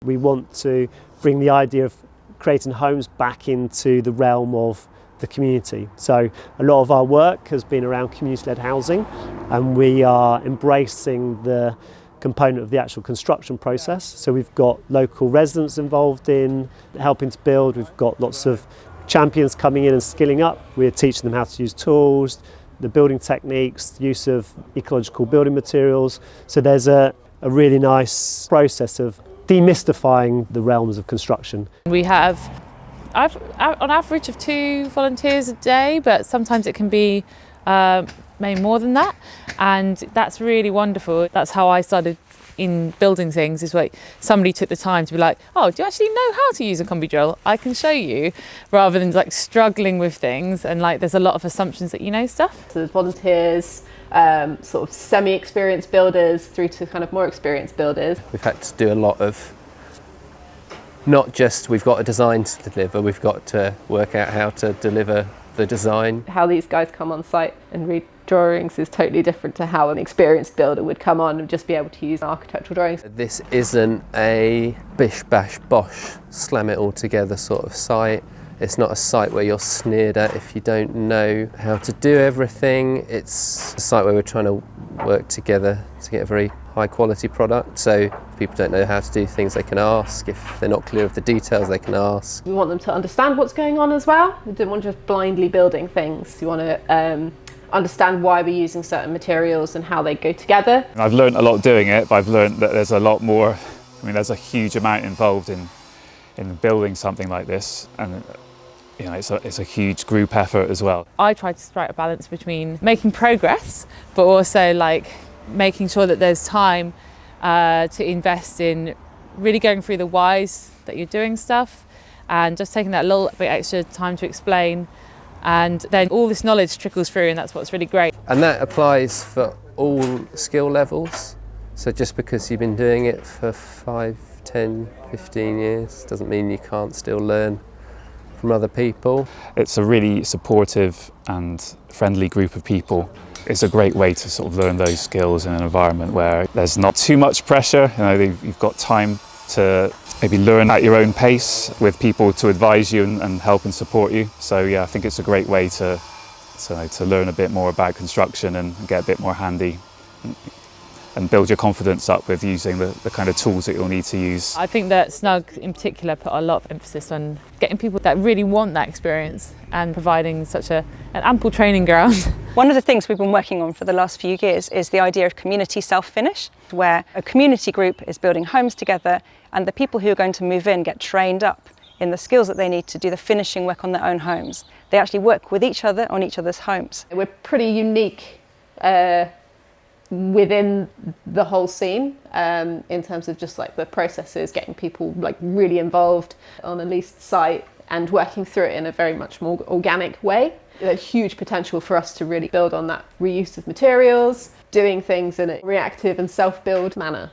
We want to bring the idea of creating homes back into the realm of the community. So a lot of our work has been around community-led housing, and we are embracing the component of the actual construction process. So we've got local residents involved in helping to build. We've got lots of champions coming in and skilling up. We're teaching them how to use tools, the building techniques, the use of ecological building materials. So there's a really nice process of demystifying the realms of construction. We have on average of 2 volunteers a day, but sometimes it can be maybe more than that, and that's really wonderful. That's how I started in building things, is like somebody took the time to be like, oh, do you actually know how to use a combi drill? I can show you, rather than like struggling with things, and like there's a lot of assumptions that you know stuff. So there's volunteers, sort of semi-experienced builders through to kind of more experienced builders. We've had to do a lot of, not just we've got a design to deliver, we've got to work out how to deliver the design. How these guys come on site and read drawings is totally different to how an experienced builder would come on and just be able to use architectural drawings. This isn't a bish bash bosh, slam it all together sort of site. It's not a site where you're sneered at if you don't know how to do everything. It's a site where we're trying to work together to get a very high quality product. So if people don't know how to do things, they can ask. If they're not clear of the details, they can ask. We want them to understand what's going on as well. We don't want just blindly building things. We want to understand why we're using certain materials and how they go together. I've learned a lot doing it, but I've learned that there's a lot more. I mean, there's a huge amount involved in building something like this, and you know, it's a huge group effort as well. I try to strike a balance between making progress, but also like making sure that there's time to invest in really going through the whys that you're doing stuff, and just taking that little bit extra time to explain, and then all this knowledge trickles through, and that's what's really great. And that applies for all skill levels. So just because you've been doing it for 5, 10, 15 years doesn't mean you can't still learn from other people. It's a really supportive and friendly group of people. It's a great way to sort of learn those skills in an environment where there's not too much pressure. You know, you've got time to maybe learn at your own pace with people to advise you and help and support you. So yeah, I think it's a great way to learn a bit more about construction and get a bit more handy and build your confidence up with using the kind of tools that you'll need to use. I think that Snug in particular put a lot of emphasis on getting people that really want that experience and providing such an ample training ground. One of the things we've been working on for the last few years is the idea of community self-finish, where a community group is building homes together and the people who are going to move in get trained up in the skills that they need to do the finishing work on their own homes. They actually work with each other on each other's homes. We're pretty unique within the whole scene in terms of just like the processes, getting people like really involved on a leased site and working through it in a very much more organic way. There's huge potential for us to really build on that reuse of materials, doing things in a reactive and self-build manner.